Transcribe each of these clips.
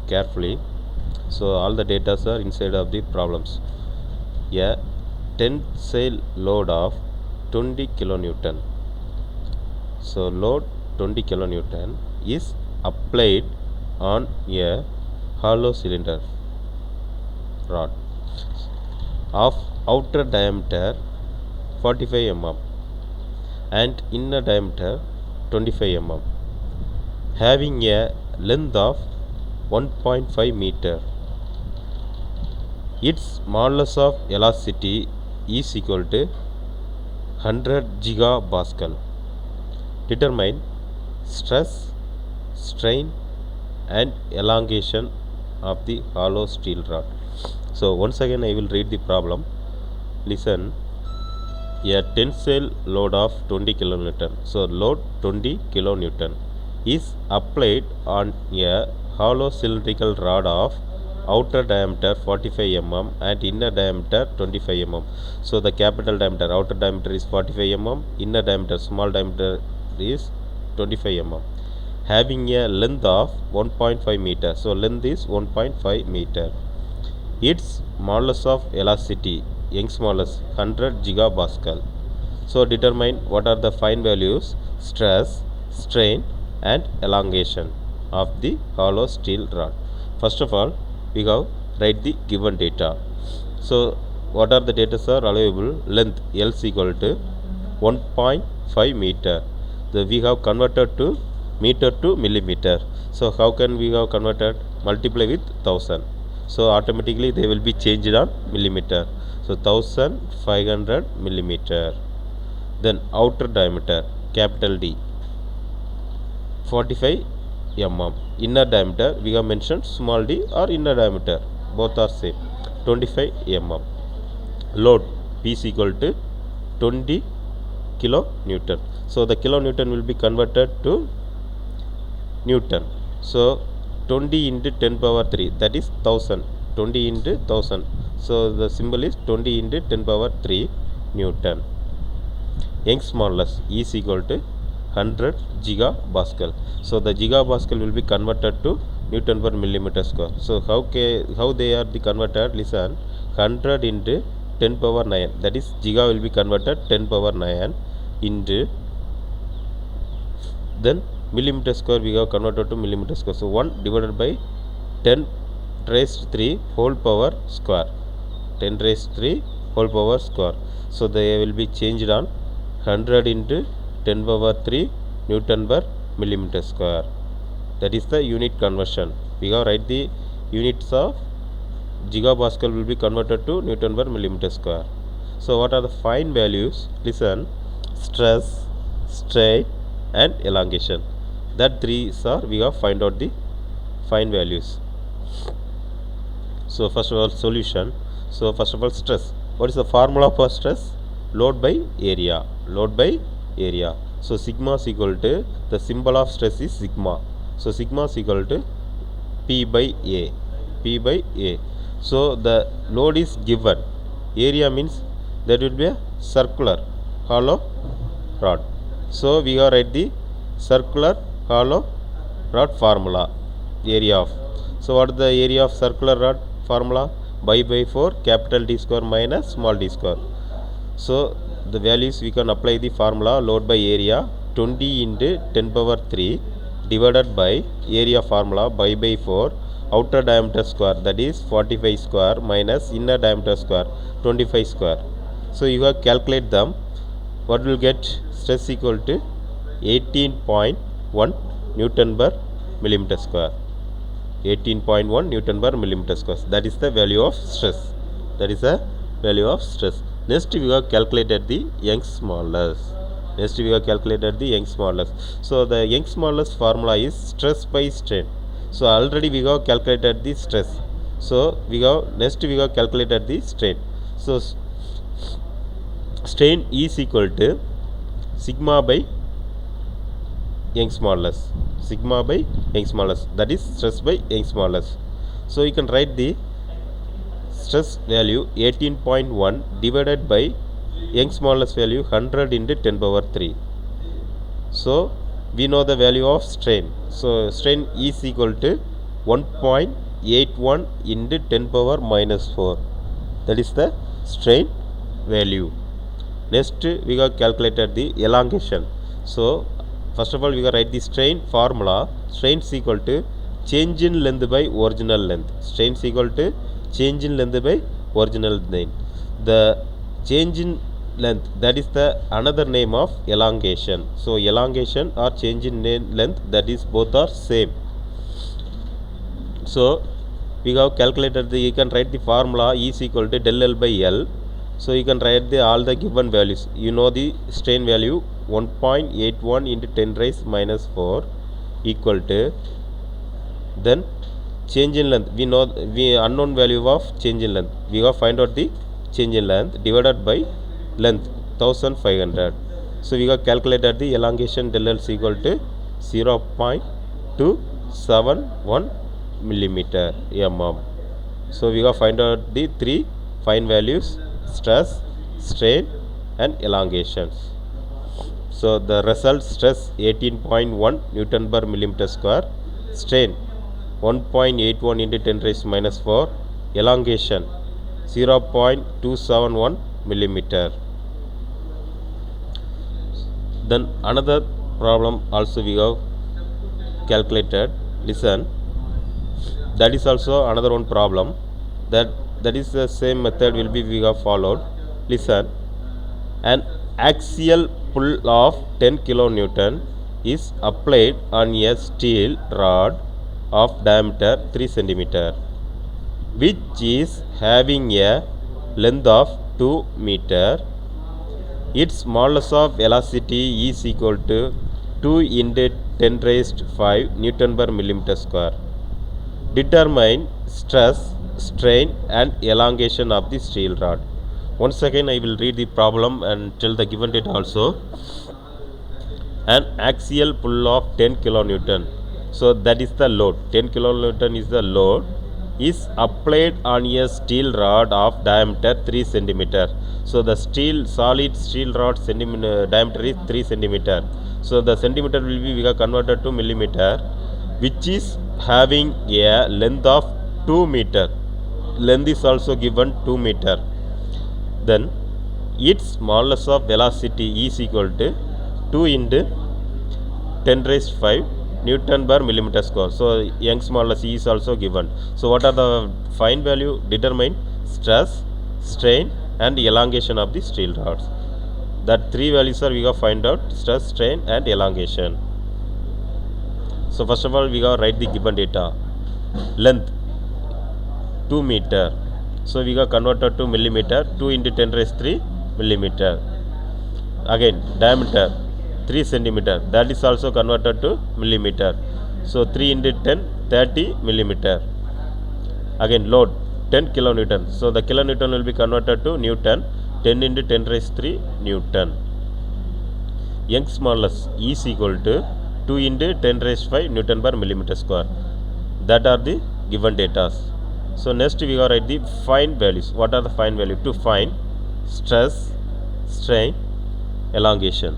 carefully. So all the data are inside of the problems. A tensile load of 20 kilonewton. So load 20 kilonewton is applied on a hollow cylinder rod of outer diameter 45 mm and inner diameter 25 mm, having a length of 1.5 meter. Its modulus of elasticity is equal to 100 gigapascal. Determine stress, strain and elongation of the hollow steel rod. So once again I will read the problem. Listen. A tensile load of 20 kilonewton. So load 20 kilonewton is applied on a hollow cylindrical rod of outer diameter 45 mm and inner diameter 25 mm. So the capital diameter, outer diameter is 45 mm, inner diameter, small diameter is 25 mm, having a length of 1.5 meter. So length is 1.5 meter. Its modulus of elasticity, Young's modulus, 100 gigapascal. So determine what are the fine values, stress, strain and elongation of the hollow steel rod. First of all, we have write the given data. So what are the data are available? Length L is equal to 1.5 meter. We have converted to meter to millimeter. So how can we have converted? Multiply with 1000. So automatically they will be changed on millimeter. So 1500 millimeter. Then outer diameter, capital D, 45 mm. Inner diameter we have mentioned small d or inner diameter, both are same, 25 mm. Load P is equal to 20 kilonewton. So the kilonewton will be converted to Newton. So 20 into 10 power 3, that is 1000. 20 into 1000. So the symbol is 20 into 10 power 3 Newton. Young's modulus is equal to 100 gigapascal. So the gigapascal will be converted to Newton per millimeter square. So how they are the converted? Listen, 100 into 10 power 9, that is giga will be converted 10 power 9 into, then millimeter square we have converted to millimeter square. So 1 divided by 10 raised 3 whole power square, 10 raised 3 whole power square. So they will be changed on 100 into 10 power 3 Newton per millimeter square. That is the unit conversion. We have write the units of gigapascal will be converted to Newton per millimeter square. So what are the fine values? Listen, stress, strain and elongation. That three are we have find out the fine values. So first of all solution. So first of all stress. What is the formula for stress? Load by area. Load by area. So sigma is equal to, the symbol of stress is sigma. So sigma is equal to P by A. P by A. So the load is given. Area means that will be a circular hollow rod. So we have write the circular hollow rod formula, area of. So what is the area of circular rod formula? Pi by 4 capital D square minus small d square. So the values we can apply the formula, load by area 20 into 10 power 3 divided by area formula pi by 4 outer diameter square, that is 45 square minus inner diameter square 25 square. So you have calculate them. What will get? Stress equal to 18.1 Newton per millimeter square. 18.1 Newton per millimeter square. That is the value of stress. That is the value of stress. Next we have calculated the Young's modulus. Next we have calculated the Young's modulus. So the Young's modulus formula is stress by strain. So already we have calculated the stress. So next we have calculated the strain. So strain is equal to sigma by Young's modulus. Sigma by Young's modulus, that is stress by Young's modulus. So you can write the stress value 18.1 divided by Young's modulus value 100 into 10 power 3. So we know the value of strain. So strain is equal to 1.81 into 10 power minus 4. That is the strain value. Next we have calculated the elongation. So first of all we have write the strain formula. Strain is equal to change in length by original length. Strain is equal to change in length by original length. The change in length, that is the another name of elongation. So elongation or change in length, that is both are same. So we have calculated the, you can write the formula E is equal to del L by L. So you can write the all the given values. You know the strain value 1.81 into 10 raised minus 4 equal to, then change in length, we know we unknown value of change in length, we have find out the change in length divided by length 1500. So we have calculated the elongation del L is equal to 0.271 millimeter mm. So we have find out the three fine values: stress, strain and elongations. So the result: stress 18.1 Newton per millimeter square, strain 1.81 into 10 raised minus 4, elongation 0.271 millimeter. Then another problem also we have calculated. Listen, that is also another one problem, that is the same method will be we have followed. Listen, an axial pull of 10 kilonewton is applied on a steel rod of diameter 3 centimeter, which is having a length of 2 meter. Its modulus of velocity is equal to 2 into 10 raised 5 Newton per millimeter square. Determine stress, strain and elongation of the steel rod. Once again I will read the problem and tell the given data also. An axial pull of 10 kilonewton, so that is the load, 10 kilonewton is the load, is applied on a steel rod of diameter 3 centimeter. So the solid steel rod diameter is 3 centimeter. So the centimeter will be we have converted to millimeter, which is having a length of 2 meter. Length is also given 2 meter. Then its modulus of velocity is equal to 2 into 10 raised 5 Newton per millimeter square. So Young's modulus is also given. So what are the fine value? Determine stress, strain and elongation of the steel rods. That three values are we have find out: stress, strain and elongation. So first of all we have write the given data. Length 2 meter, so we have converted to millimeter. 2 into 10 raised 3 millimeter. Again diameter 3 centimeter, that is also converted to millimeter. So 3 into 10 30 millimeter. Again load 10 kilonewton, so the kilonewton will be converted to Newton. 10 into 10 raised 3 Newton. Young's modulus is equal to 2 into 10 raised 5 Newton per millimeter square. That are the given data. So next we have write the fine values. What are the fine value? To find stress, strain, elongation.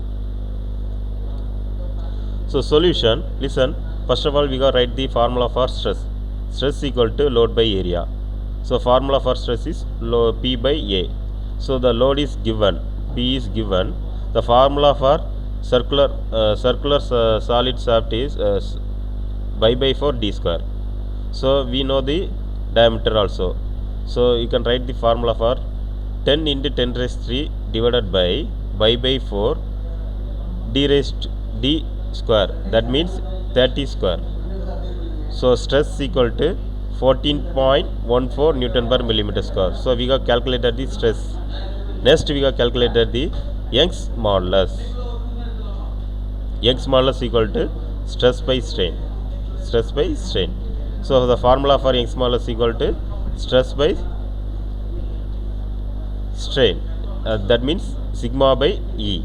So solution, listen, first of all we have write the formula for stress. Stress equal to load by area. So formula for stress is P by A. So the load is given, P is given. The formula for circular solid shaft is pi by 4 d square. So we know the diameter also. So you can write the formula for 10 into 10 raised 3 divided by pi by 4 d raised d square, that means 30 square. So stress equal to 14.14 Newton per millimeter square. So we have calculated the stress. Next we have calculated the Young's modulus. Young's modulus equal to stress by strain. Stress by strain. So the formula for Young's modulus equal to stress by strain. That means sigma by E.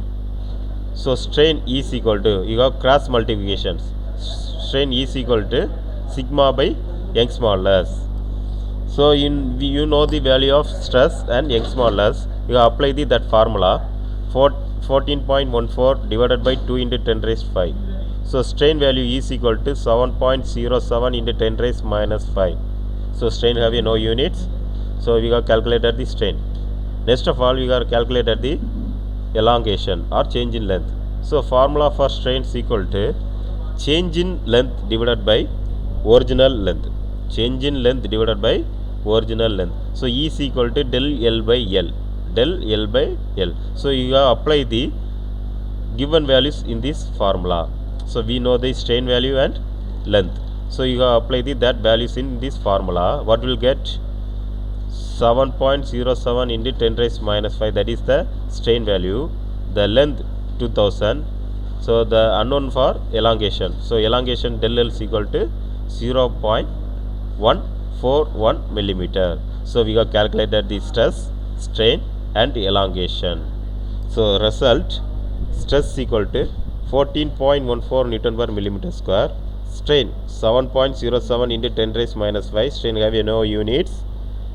So strain is equal to, you have cross multiplications. Strain is equal to sigma by Young's modulus. So you know the value of stress and Young's modulus. You apply that formula. 14.14 divided by 2 into 10 raised 5. So strain value is equal to 7.07 into 10 raised minus 5. So strain have no units. So we have calculated the strain. Next of all, we have calculated the elongation or change in length. So formula for strain is equal to change in length divided by original length. Change in length divided by original length. So E is equal to del L by L. Del L by L. So you have apply the given values in this formula. So we know the strain value and length. So you have apply that values in this formula. What will get? 7.07 into 10 raised minus 5, that is the strain value. The length 2000. So the unknown for elongation. So elongation del L is equal to 0.141 millimeter. So we have calculated the stress, strain and elongation. So result, stress is equal to 14.14 Newton per millimeter square. Strain 7.07 into 10 raised minus 5. Strain have no units.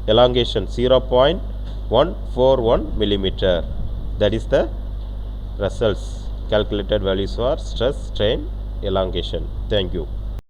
Elongation 0.141 millimeter. That is the results, calculated values for stress, strain, elongation. Thank you.